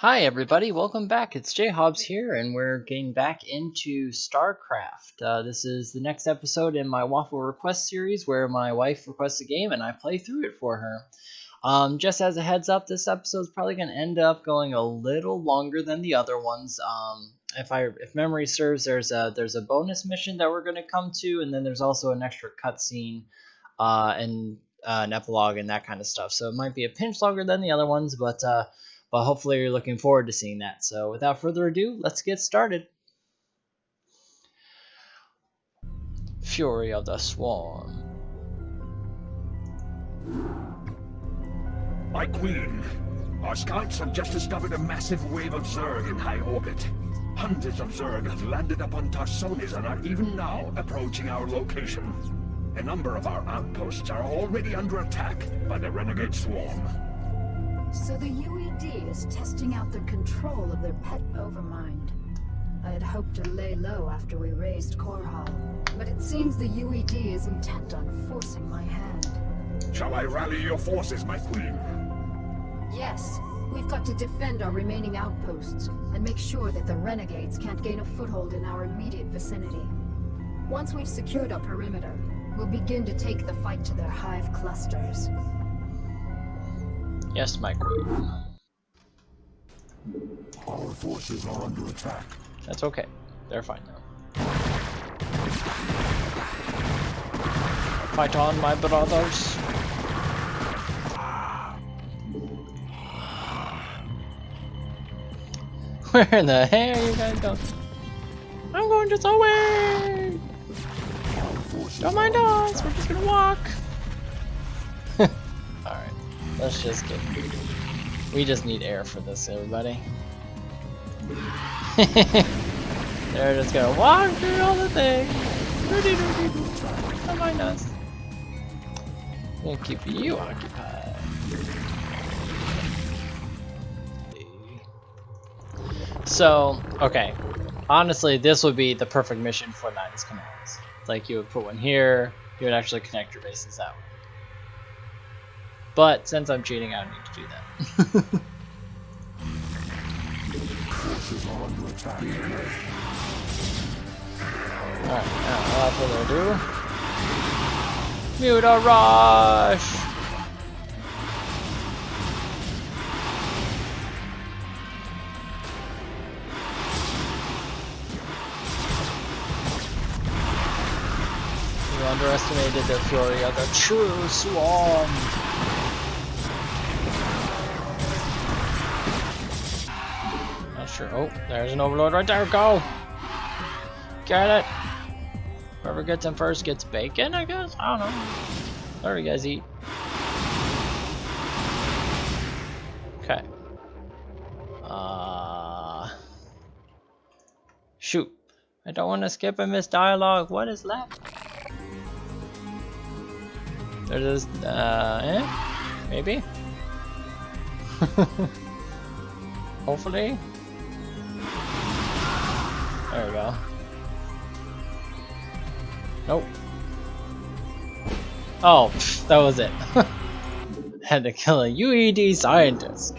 Hi everybody, welcome back. It's JHaubz here, and we're getting back into Starcraft. This is the next episode in my Waffle request series where my wife requests a game and I play through it for her. Just as a heads up, this episode is probably going to end up going a little longer than the other ones. If memory serves, there's a bonus mission that we're going to come to, and then there's also an extra cutscene and an epilogue and that kind of stuff. So it might be a pinch longer than the other ones, but hopefully you're looking forward to seeing that. So without further ado, let's get started. Fury of the Swarm. My queen, our scouts have just discovered a massive wave of Zerg in high orbit. Hundreds of Zerg have landed upon Tarsonis and are even now approaching our location. A number of our outposts are already under attack by the renegade swarm. So the UED is testing out the control of their pet Overmind. I had hoped to lay low after we raised Core Hall, but it seems the UED is intent on forcing my hand. Shall I rally your forces, my queen? Yes, we've got to defend our remaining outposts and make sure that the renegades can't gain a foothold in our immediate vicinity. Once we've secured our perimeter, we'll begin to take the fight to their hive clusters. Yes, my queen. Our forces are under attack. That's okay. They're fine now. Fight on, my brothers. Where in the hell are you guys going? I'm going just away! Don't mind us, we're just gonna walk. Alright, let's just get... We just need air for this, everybody. They're just gonna walk through all the things. Don't mind us. We'll keep you occupied. So, okay. Honestly, this would be the perfect mission for Nines commands. Like, you would put one here, you would actually connect your bases that way. But since I'm cheating, I don't need to do that. Alright, now without further ado, Muta Rush! You underestimated the fury of the true swarm. Not sure. Oh, there's an overlord right there. Go! Get it! Whoever gets him first gets bacon, I guess? I don't know. Whatever you guys eat. Okay. Shoot. I don't want to skip and miss dialogue. What is left? There's this, maybe? Hopefully? There we go. Nope. Oh, that was it. Had to kill a UED scientist.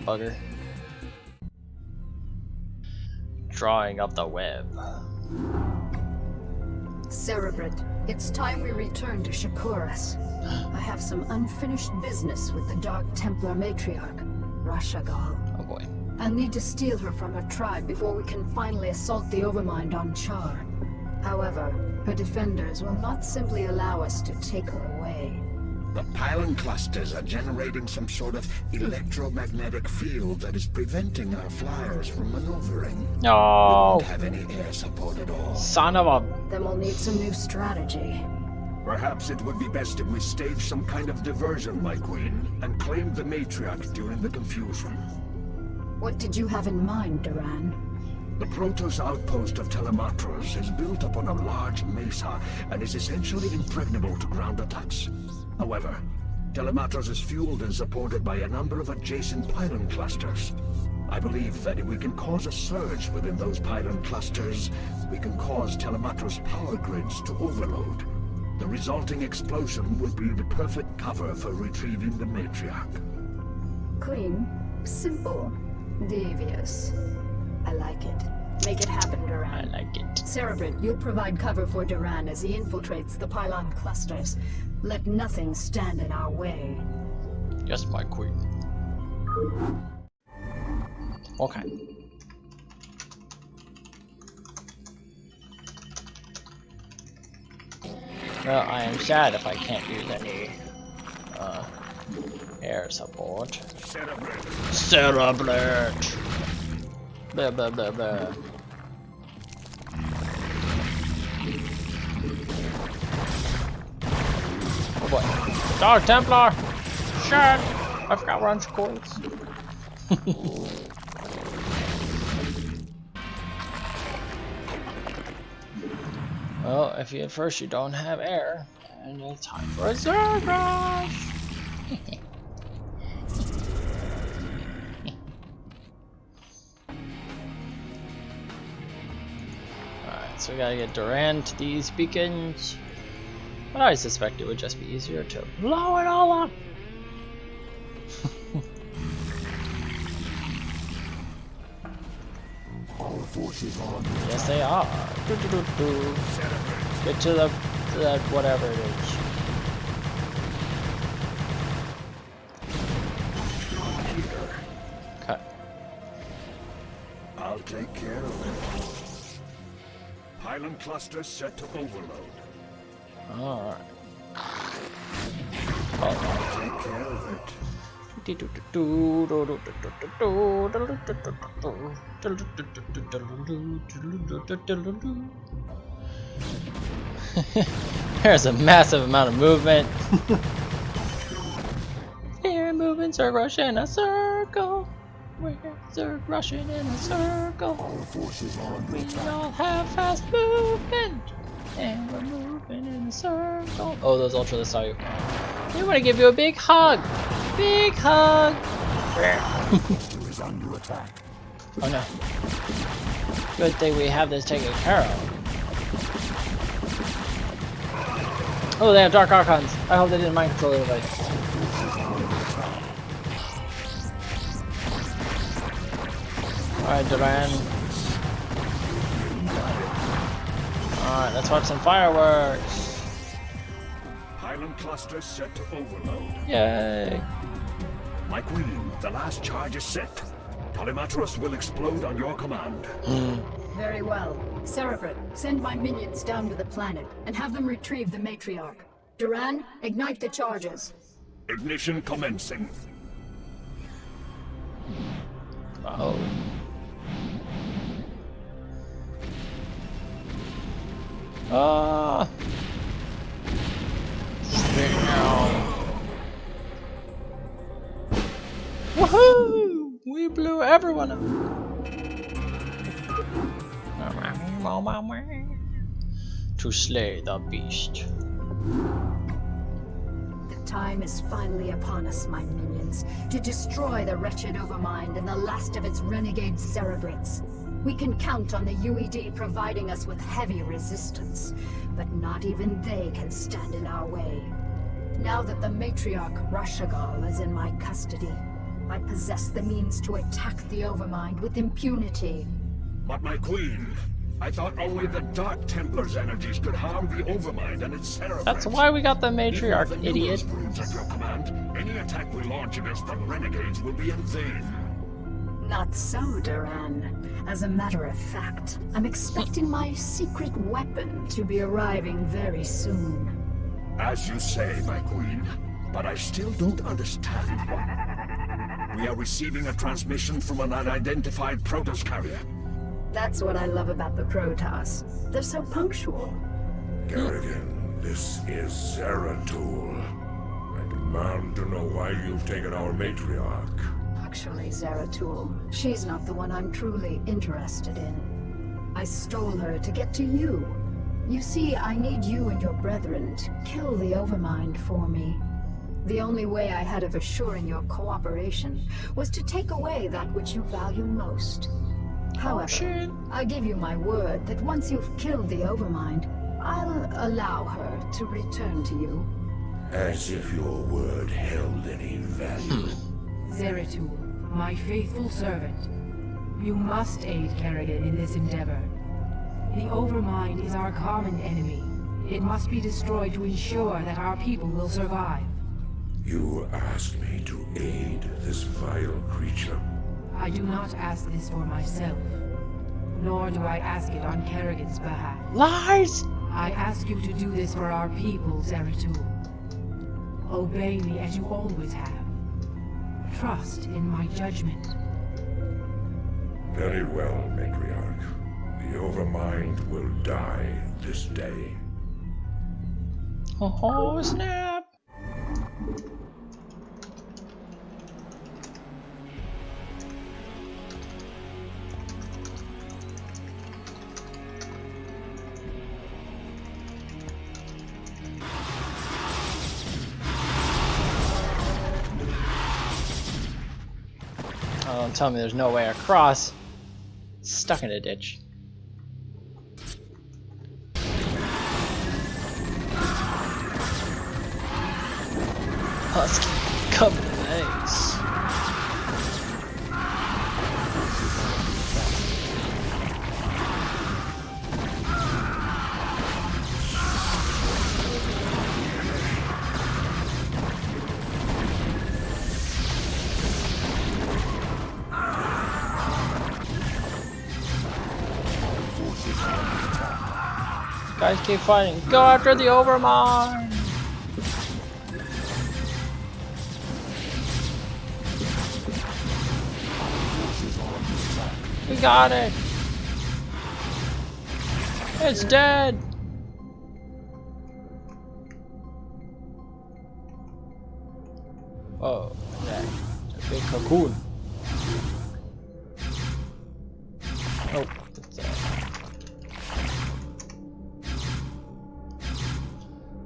Bugger. Drawing up the web. Cerebrate, it's time we return to Shakuras. I have some unfinished business with the Dark Templar matriarch, Rashagal. Oh boy. I'll need to steal her from her tribe before we can finally assault the Overmind on Char. However, her defenders will not simply allow us to take her away. The pylon clusters are generating some sort of electromagnetic field that is preventing our flyers from maneuvering. No. We won't have any air support at all. Son of a... Then we'll need some new strategy. Perhaps it would be best if we stage some kind of diversion, my queen, and claim the matriarch during the confusion. What did you have in mind, Duran? The Protoss outpost of Telematros is built upon a large mesa and is essentially impregnable to ground attacks. However, Telematros is fueled and supported by a number of adjacent pylon clusters. I believe that if we can cause a surge within those pylon clusters, we can cause Telematros power grids to overload. The resulting explosion will be the perfect cover for retrieving the matriarch. Queen, simple, devious. I like it. Make it happen, Duran. I like it. Cerebrate, you'll provide cover for Duran as he infiltrates the pylon clusters. Let nothing stand in our way. Yes, my queen. Okay. Well, I am sad if I can't use any air support. Cerebrate! Blah blah blah blah. Oh boy. Dark Templar! Shit! I forgot we're on coils. Well, if you at first you don't have air, and it's time for a Zerg rush! Alright, so we gotta get Duran to these beacons. But I suspect it would just be easier to blow it all up! Yes, they are. Get to that whatever it is. Cut. I'll take care of it. Pylon cluster set to overload. Alright. I'll take care of it. There's a massive amount of movement. Here moving, Zerg rush in a circle. We're Zerg rushing in a circle. We all have fast movement. And we're moving in a circle. Oh, those Ultra saw you. They want to give you a big hug. Big hug. Is under attack. Oh no. Good thing we have this taken care of. Oh, they have Dark Archons. I hope they didn't mind control anybody. Alright, Duran. Alright, let's watch some fireworks. Pylon cluster set to overload. Yay. My queen, the last charge is set. Polymatros will explode on your command. Very well. Cerebrate, send my minions down to the planet and have them retrieve the matriarch. Duran, ignite the charges. Ignition commencing. Oh. Ah. Stay down. Woohoo! We blew everyone up. To slay the beast. The time is finally upon us, my minions, to destroy the wretched Overmind and the last of its renegade cerebrates. We can count on the UED providing us with heavy resistance, but not even they can stand in our way. Now that the matriarch Rashagal is in my custody, I possess the means to attack the Overmind with impunity. But my queen, I thought only the Dark Templar's energies could harm the Overmind and its cerebrates. That's why we got the matriarch, Even with the idiot. numerous broods at your command, any attack we launch against the renegades will be in vain. Not so, Duran. As a matter of fact, I'm expecting my secret weapon to be arriving very soon. As you say, my queen, but I still don't understand. We are receiving a transmission from an unidentified Protoss carrier. That's what I love about the Protoss. They're so punctual. Kerrigan, this is Zeratul. I demand to know why you've taken our matriarch. Actually, Zeratul, she's not the one I'm truly interested in. I stole her to get to you. You see, I need you and your brethren to kill the Overmind for me. The only way I had of assuring your cooperation was to take away that which you value most. However, shit. I give you my word that once you've killed the Overmind, I'll allow her to return to you. As if your word held any value. Zeratul, my faithful servant. You must aid Kerrigan in this endeavor. The Overmind is our common enemy. It must be destroyed to ensure that our people will survive. You asked me to aid this vile creature. I do not ask this for myself, nor do I ask it on Kerrigan's behalf. Lies! I ask you to do this for our people, Zeratul. Obey me as you always have. Trust in my judgment. Very well, Matriarch. The Overmind will die this day. Oh, snap! Oh, don't tell me there's no way across. Stuck in a ditch. Husky, cover the face. Guys, keep fighting. Go after the Overmind. We got it. It's dead. Oh, yeah. It's a big cocoon. Oh, it's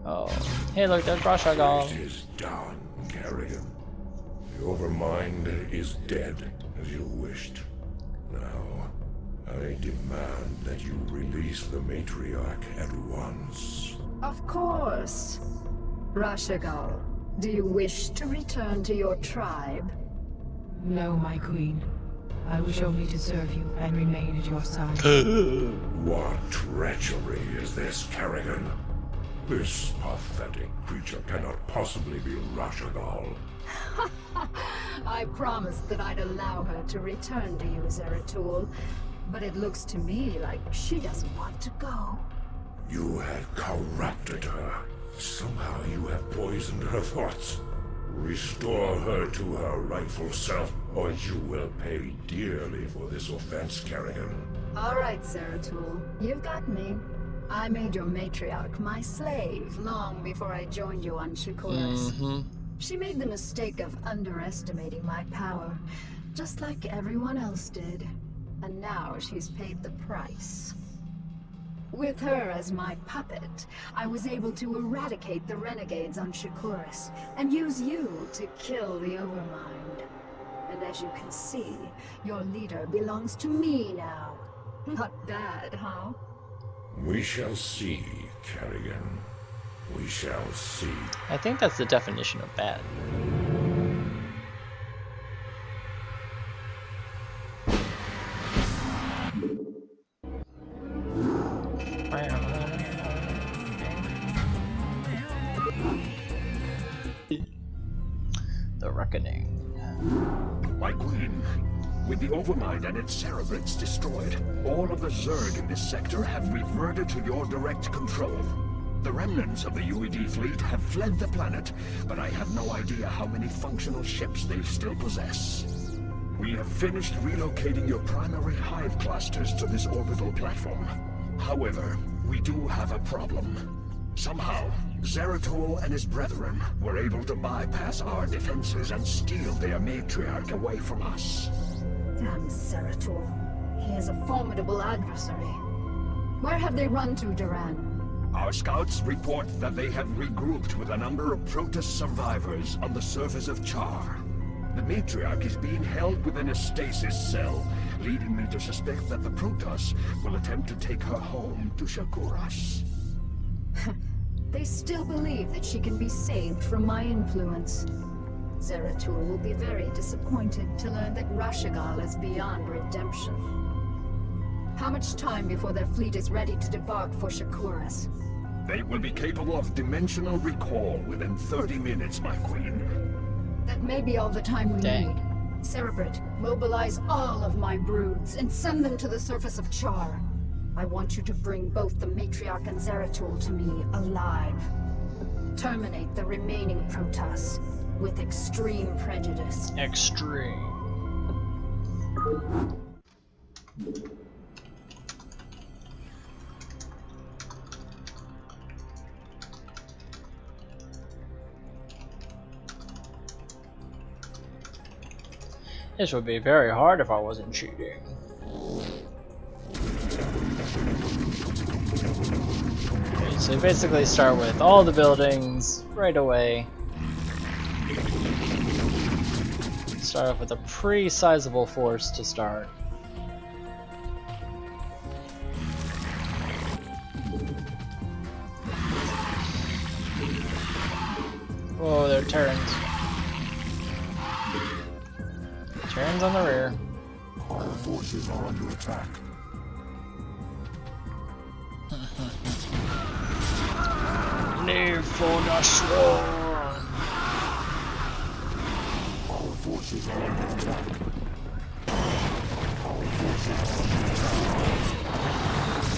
oh, hey, look, there's Russia gone. It is done, Kerrigan. The Overmind is dead, as you wished. Now, I demand that you release the Matriarch at once. Of course. Rashagal, do you wish to return to your tribe? No, my queen. I wish only to serve you and remain at your side. What treachery is this, Kerrigan? This pathetic creature cannot possibly be Rashagal. I promised that I'd allow her to return to you, Zeratul, but it looks to me like she doesn't want to go. You have corrupted her. Somehow you have poisoned her thoughts. Restore her to her rightful self, or you will pay dearly for this offense, Kerrigan. All right, Zeratul, you've got me. I made your matriarch my slave long before I joined you on Shikuras. She made the mistake of underestimating my power, just like everyone else did. And now she's paid the price. With her as my puppet, I was able to eradicate the renegades on Shikuras and use you to kill the Overmind. And as you can see, your leader belongs to me now. Not bad, huh? We shall see, Kerrigan. We shall see. I think that's the definition of bad. The Reckoning. My queen, with the Overmind and its cerebrates destroyed, all of the Zerg in this sector have reverted to your direct control. The remnants of the UED fleet have fled the planet, but I have no idea how many functional ships they still possess. We have finished relocating your primary hive clusters to this orbital platform. However, we do have a problem. Somehow, Zeratul and his brethren were able to bypass our defenses and steal their matriarch away from us. Damn Zeratul. He is a formidable adversary. Where have they run to, Duran? Our scouts report that they have regrouped with a number of Protoss survivors on the surface of Char. The matriarch is being held within a stasis cell, leading me to suspect that the Protoss will attempt to take her home to Shakuras. They still believe that she can be saved from my influence. Zeratul will be very disappointed to learn that Rashagal is beyond redemption. How much time before their fleet is ready to debark for Shakuras? They will be capable of dimensional recall within 30 minutes, my queen. That may be all the time we Dang. need. Cerebrate, mobilize all of my broods and send them to the surface of Char. I want you to bring both the Matriarch and Zeratul to me alive. Terminate the remaining Protoss with extreme prejudice. Extreme. This would be very hard if I wasn't cheating. Okay, so you basically start with all the buildings right away. Start off with a pretty sizable force to start. Whoa, there are turns. Turns on the rear. Our forces are under attack. Live for the swarm. Our forces are under attack.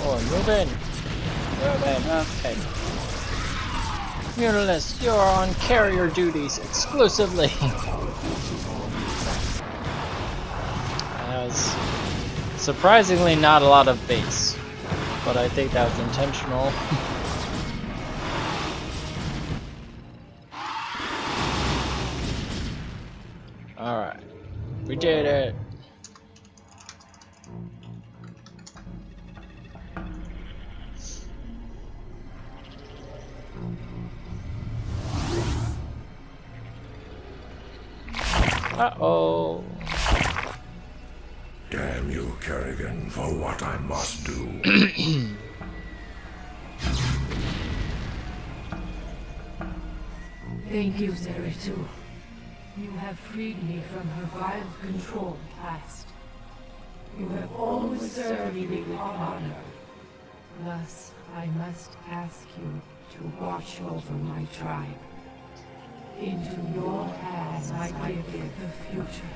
Oh, move in. Move in, okay. Mutalists, you're on carrier duties exclusively. That was surprisingly not a lot of base, but I think that was intentional. Alright, we did it. Uh-oh. Damn you, Kerrigan, for what I must do. Thank you, Zeratul. You have freed me from her vile control past. You have always served me with honor. Thus, I must ask you to watch over my tribe. Into your hands I give the future.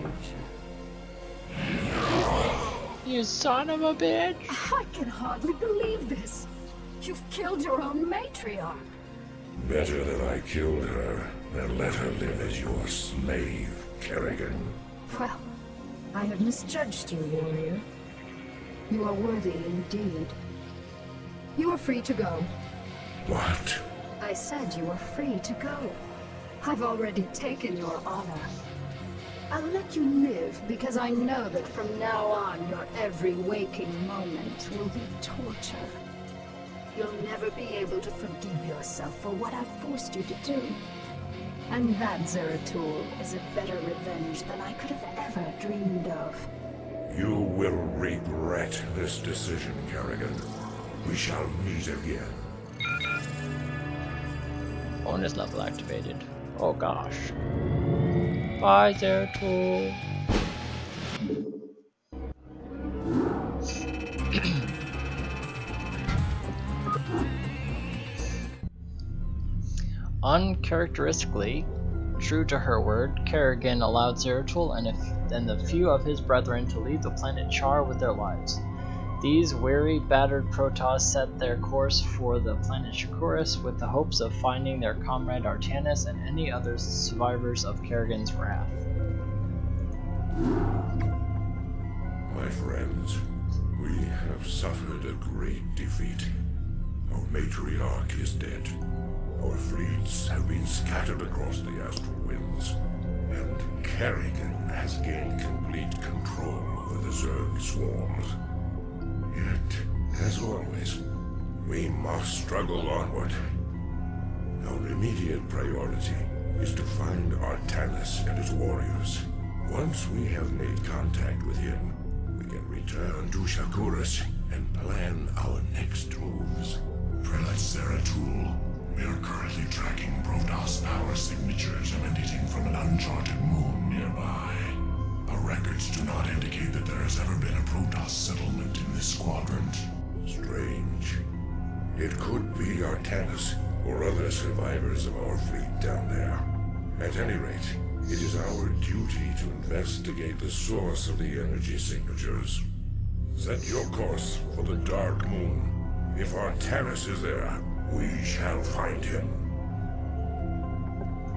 You son of a bitch! I can hardly believe this. You've killed your own matriarch. Better that I killed her than let her live as your slave, Kerrigan. Well, I have misjudged you, warrior. You are worthy indeed. You are free to go. What? I said you are free to go. I've already taken your honor. I'll let you live because I know that from now on your every waking moment will be torture. You'll never be able to forgive yourself for what I've forced you to do. And that, Zeratul, is a better revenge than I could have ever dreamed of. You will regret this decision, Kerrigan. We shall meet again. Bonus level activated. Oh gosh. Bye, Zeratul. Uncharacteristically, true to her word, Kerrigan allowed Zeratul and the few of his brethren to leave the planet Char with their lives. These weary, battered Protoss set their course for the planet Shakuras with the hopes of finding their comrade Artanis and any other survivors of Kerrigan's wrath. My friends, we have suffered a great defeat. Our matriarch is dead. Our fleets have been scattered across the astral winds. And Kerrigan has gained complete control over the Zerg swarms. Yet, as always, we must struggle onward. Our immediate priority is to find Artanis and his warriors. Once we have made contact with him, we can return to Shakuras and plan our next moves. Prelate Zeratul, we are currently tracking Protoss power signatures emanating from an uncharted moon nearby. Our records do not indicate that there has ever been a Protoss settlement in this quadrant. Strange. It could be Artanis or other survivors of our fleet down there. At any rate, it is our duty to investigate the source of the energy signatures. Set your course for the Dark Moon. If Artanis is there, we shall find him.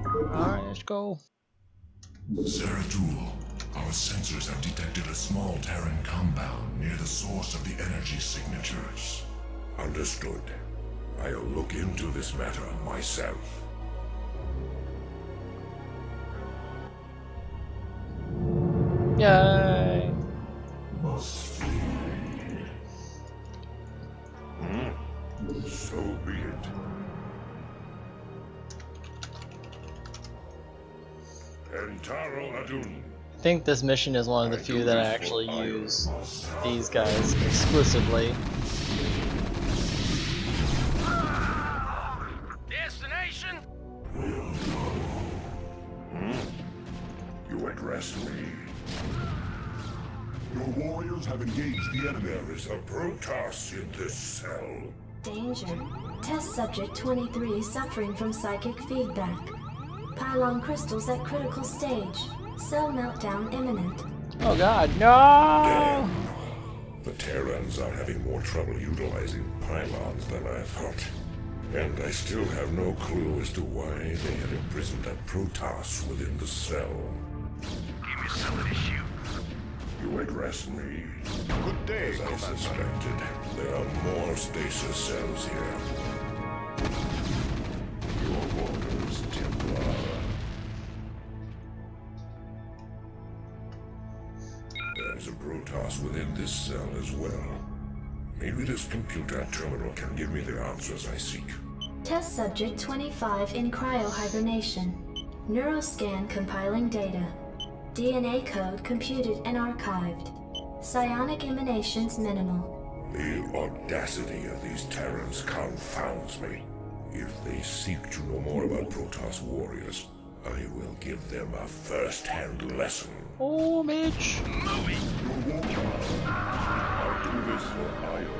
Alright, let's go. Zeratul, our sensors have detected a small Terran compound near the source of the energy signatures. Understood. I'll look into this matter myself. Yay! Must flee. So be it. Entaro Adun. I think this mission is one of the few that I actually use these guys exclusively. Destination? You address me. Your warriors have engaged the enemy. There is a Protoss in this cell. Danger. Test subject 23 suffering from psychic feedback. Pylon crystals at critical stage. Cell meltdown imminent. Oh god, no! The Terrans are having more trouble utilizing pylons than I thought. And I still have no clue as to why they had imprisoned that Protoss within the cell. Give me some of this shoot. You address me. Good day, As I Commander. suspected, there are more stasis cells here. Your orders, Templar. There's a Protoss within this cell as well. Maybe this computer terminal can give me the answers I seek. Test subject 25 in cryohibernation. Neuroscan compiling data. DNA code computed and archived. Psionic emanations minimal. The audacity of these Terrans confounds me. If they seek to know more about Protoss warriors, I will give them a first-hand lesson. Oh, Mitch! I'll do this for Io.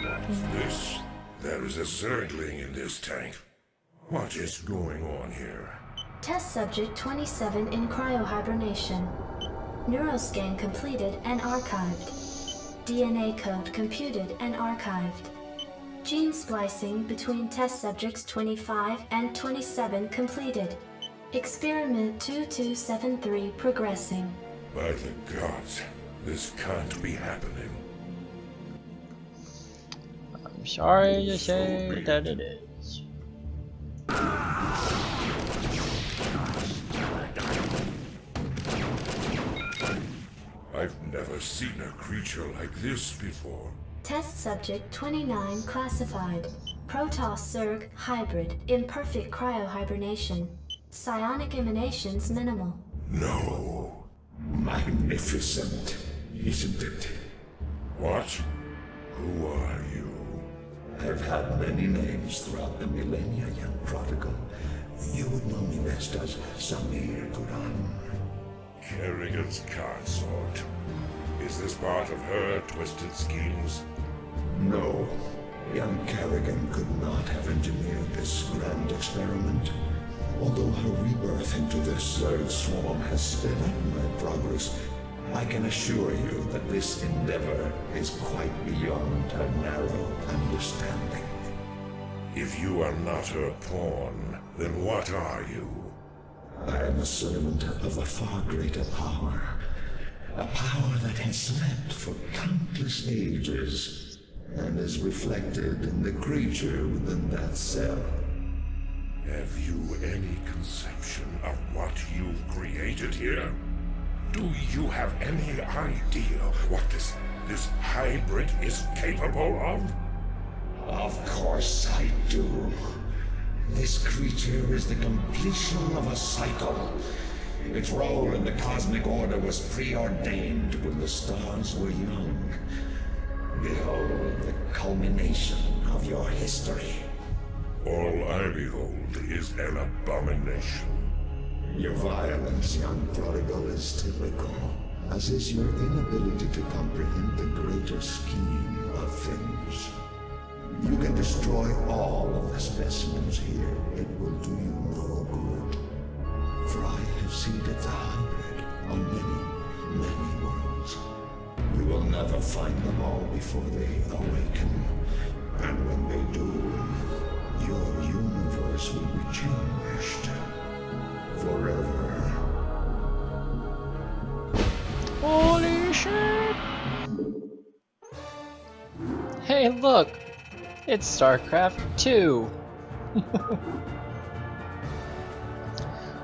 What's this? There is a Zergling in this tank. What is going on here? Test subject 27 in cryohibernation. Neuroscan completed and archived. DNA code computed and archived. Gene splicing between test subjects 25 and 27 completed. Experiment 2273 progressing. By the gods, this can't be happening. I'm sorry to say that it is. I've never seen a creature like this before. Test subject 29 classified. Protoss Zerg hybrid in perfect cryohibernation. Psionic emanations minimal. No. Magnificent, isn't it? What? Who are you? I've had many names throughout the millennia, young prodigal. You would know me best as Samir Quran. Kerrigan's consort. Is this part of her twisted schemes? No, young Kerrigan could not have engineered this grand experiment. Although her rebirth into this Zerg swarm has sped up my progress, I can assure you that this endeavor is quite beyond her narrow understanding. If you are not her pawn, then what are you? I am a servant of a far greater power. A power that has slept for countless ages, and is reflected in the creature within that cell. Have you any conception of what you've created here? Do you have any idea what this hybrid is capable of? Of course I do. This creature is the completion of a cycle. Its role in the cosmic order was preordained when the stars were young. Behold the culmination of your history. All I behold is an abomination. Your violence, young prodigal, is typical, as is your inability to comprehend the greater scheme of things. You can destroy all of the specimens here. It will do you no good. For I have seeded the hybrid on many, many worlds. We will never find them all before they awaken. And when they do, your universe will be changed. Forever. Holy shit! Hey, look! It's Starcraft 2!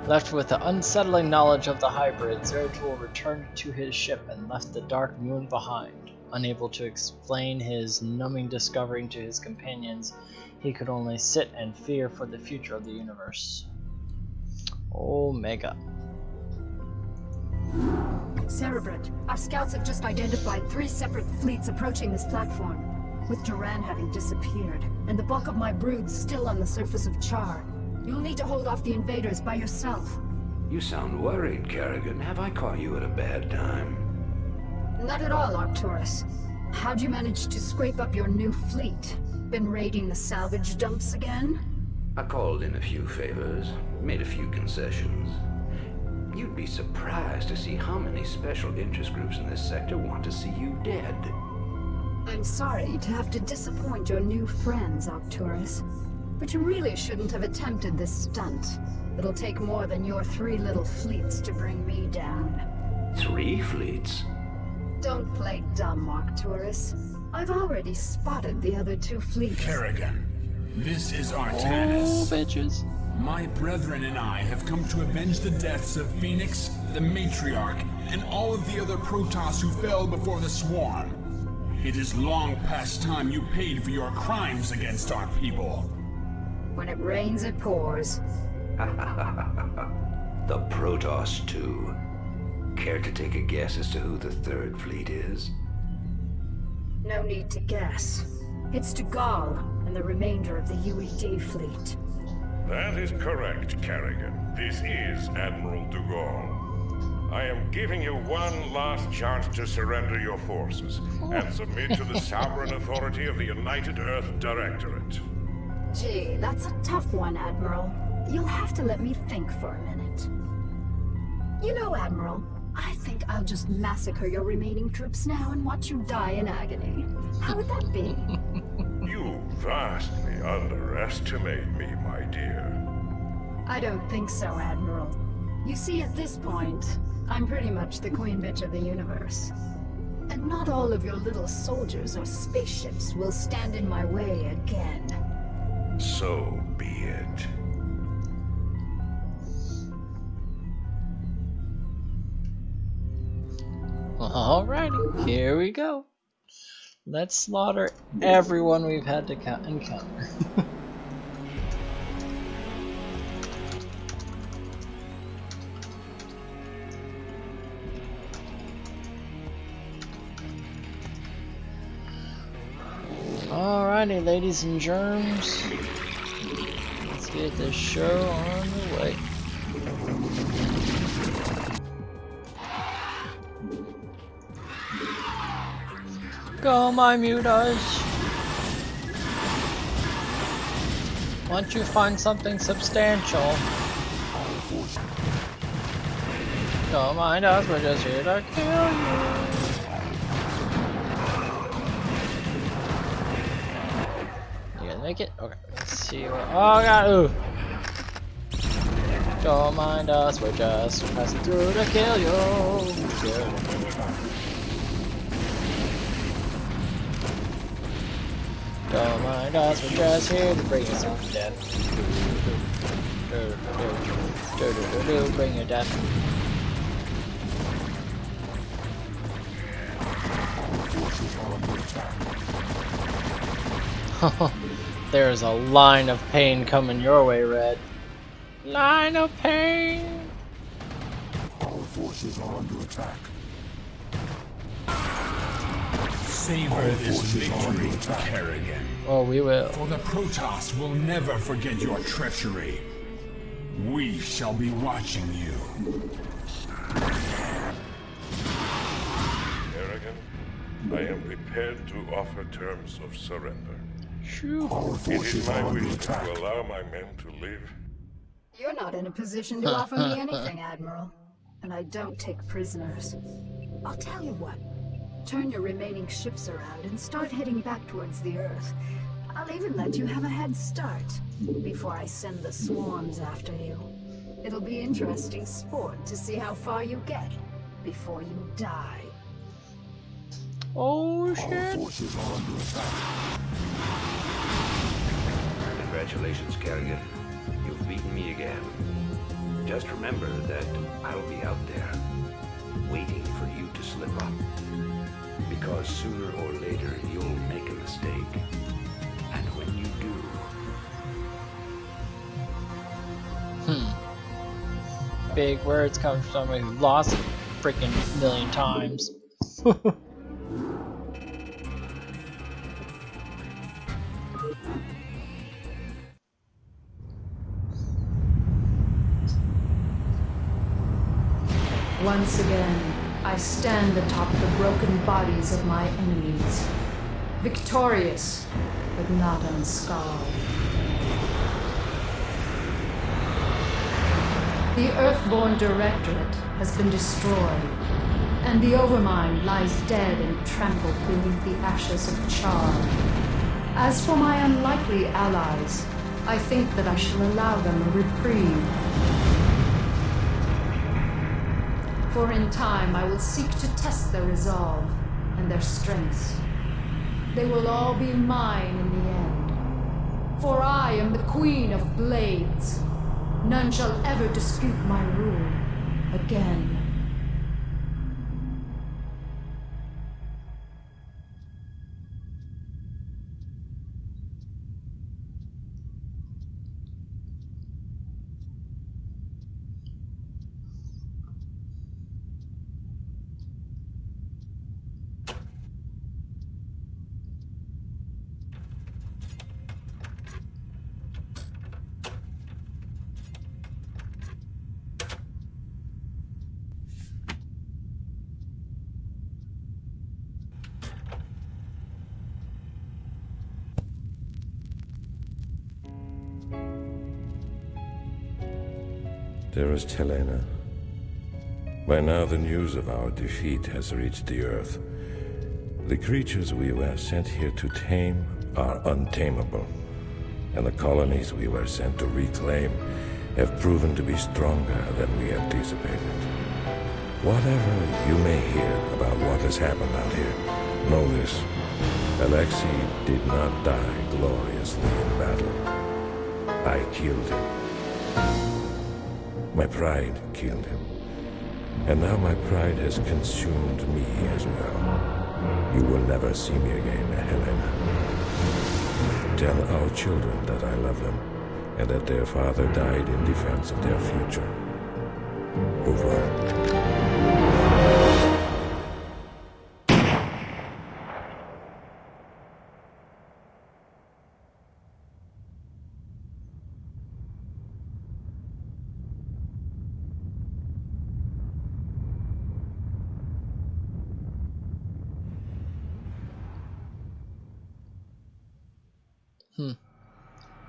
Left with the unsettling knowledge of the hybrid, Zerg returned to his ship and left the dark moon behind. Unable to explain his numbing discovery to his companions, he could only sit and fear for the future of the universe. Omega. Cerebrate, our scouts have just identified 3 separate fleets approaching this platform. With Duran having disappeared, and the bulk of my brood still on the surface of Char, you'll need to hold off the invaders by yourself. You sound worried, Kerrigan. Have I caught you at a bad time? Not at all, Arcturus. How'd you manage to scrape up your new fleet? Been raiding the salvage dumps again? I called in a few favors, made a few concessions. You'd be surprised to see how many special interest groups in this sector want to see you dead. I'm sorry to have to disappoint your new friends, Arcturus. But you really shouldn't have attempted this stunt. It'll take more than your 3 little fleets to bring me down. 3 fleets? Don't play dumb, Arcturus. I've already spotted the other 2 fleets. Kerrigan, this is Artanis. Oh, bitches. My brethren and I have come to avenge the deaths of Phoenix, the Matriarch, and all of the other Protoss who fell before the Swarm. It is long past time you paid for your crimes against our people. When it rains, it pours. The Protoss, too. Care to take a guess as to who the 3rd fleet is? No need to guess. It's Dugall and the remainder of the UED fleet. That is correct, Kerrigan. This is Admiral Dugall. I am giving you one last chance to surrender your forces and submit to the sovereign authority of the United Earth Directorate. Gee, that's a tough one, Admiral. You'll have to let me think for a minute. You know, Admiral, I think I'll just massacre your remaining troops now and watch you die in agony. How would that be? You vastly underestimate me, my dear. I don't think so, Admiral. You see, at this point, I'm pretty much the queen bitch of the universe. And not all of your little soldiers or spaceships will stand in my way again. So be it. Alrighty, here we go. Let's slaughter everyone we've had to encounter. Alrighty, ladies and germs. Let's get this show on the way. Go, my mutas. Once you find something substantial, don't mind us, we're just here to kill you. You gonna make it? Okay, let's see what. Oh god, ooh. Don't mind us, we're just passing through to kill you. Don't mind us, we're just here to bring you some death. Bring your death. There's a line of pain coming your way, Red. Line of pain! Our forces are under attack. Savor this victory, Kerrigan. Oh, we will. For the Protoss will never forget your treachery. We shall be watching you. Kerrigan, I am prepared to offer terms of surrender. Shoot. It is my wish to allow my men to live. You're not in a position to offer me anything, Admiral. And I don't take prisoners. I'll tell you what. Turn your remaining ships around and start heading back towards the Earth. I'll even let you have a head start before I send the swarms after you. It'll be interesting sport to see how far you get before you die. Oh shit. Congratulations, Kerrigan. You've beaten me again. Just remember that I'll be out there, waiting for you to slip up. Because sooner or later you'll make a mistake. And when you do... Big words come from somebody who lost a freaking million times. Once again, I stand atop the broken bodies of my enemies. Victorious, but not unscarred. The Earthborn Directorate has been destroyed, and the Overmind lies dead and trampled beneath the ashes of Char. As for my unlikely allies, I think that I shall allow them a reprieve. For in time I will seek to test their resolve and their strengths. They will all be mine in the end. For I am the Queen of Blades. None shall ever dispute my rule again. Dearest Helena, by now the news of our defeat has reached the Earth. The creatures we were sent here to tame are untamable, and the colonies we were sent to reclaim have proven to be stronger than we anticipated. Whatever you may hear about what has happened out here, know this. Alexei did not die gloriously in battle. I killed him. My pride killed him. And now my pride has consumed me as well. You will never see me again, Helena. Tell our children that I love them, and that their father died in defense of their future. Over.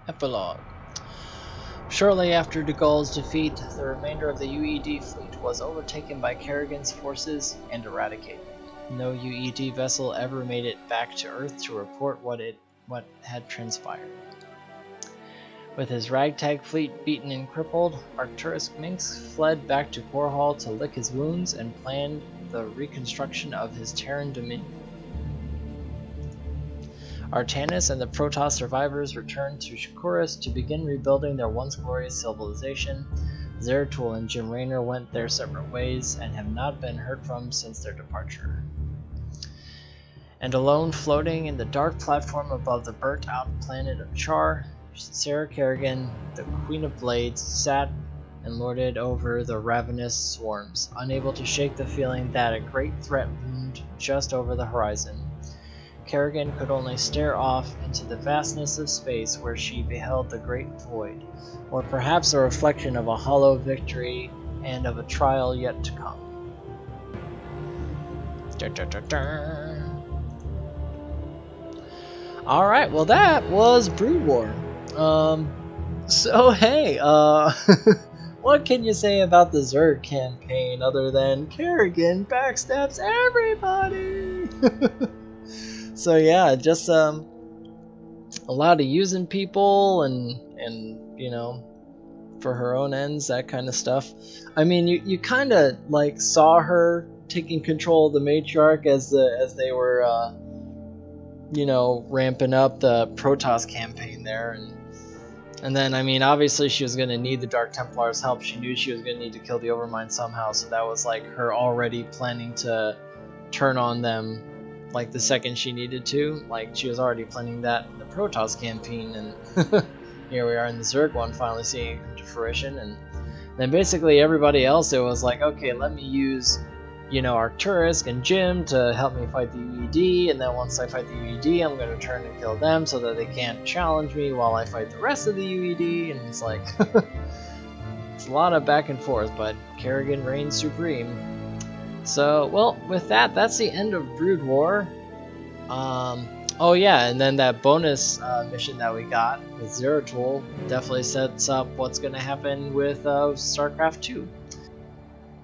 Epilogue. Shortly after de Gaulle's defeat, the remainder of the UED fleet was overtaken by Kerrigan's forces and eradicated. No UED vessel ever made it back to Earth to report what had transpired. With his ragtag fleet beaten and crippled, Arcturus Minx fled back to Korhal to lick his wounds and planned the reconstruction of his Terran dominion. Artanis and the Protoss survivors returned to Shakuras to begin rebuilding their once glorious civilization. Zeratul and Jim Raynor went their separate ways and have not been heard from since their departure. And alone, floating in the dark platform above the burnt-out planet of Char, Sarah Kerrigan, the Queen of Blades, sat and lorded over the ravenous swarms, unable to shake the feeling that a great threat loomed just over the horizon. Kerrigan could only stare off into the vastness of space where she beheld the great void, or perhaps a reflection of a hollow victory and of a trial yet to come. Alright, well that was Brood War. So hey, what can you say about the Zerg campaign other than Kerrigan backstabs everybody? So yeah, just a lot of using people and you know, for her own ends, that kind of stuff. I mean, you kind of like saw her taking control of the matriarch as they were you know, ramping up the Protoss campaign there, and then, I mean, obviously she was going to need the Dark Templar's help. She knew she was going to need to kill the Overmind somehow, so that was like her already planning to turn on them like the second she needed to. Like, she was already planning that in the Protoss campaign, and here we are in the Zerg one finally seeing it come to fruition. And then basically everybody else, it was like, okay, let me use, you know, Arcturus and Jim to help me fight the UED, and then once I fight the UED, I'm going to turn and kill them so that they can't challenge me while I fight the rest of the UED, and it's like, it's a lot of back and forth, but Kerrigan reigns supreme. So, well, with that, that's the end of Brood War. Oh yeah, and then that bonus mission that we got with Zeratul definitely sets up what's going to happen with Starcraft 2.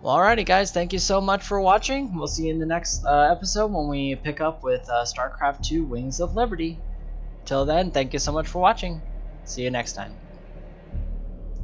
Well, alrighty guys, thank you so much for watching. We'll see you in the next episode when we pick up with Starcraft 2 Wings of Liberty. Till then, thank you so much for watching. See you next time.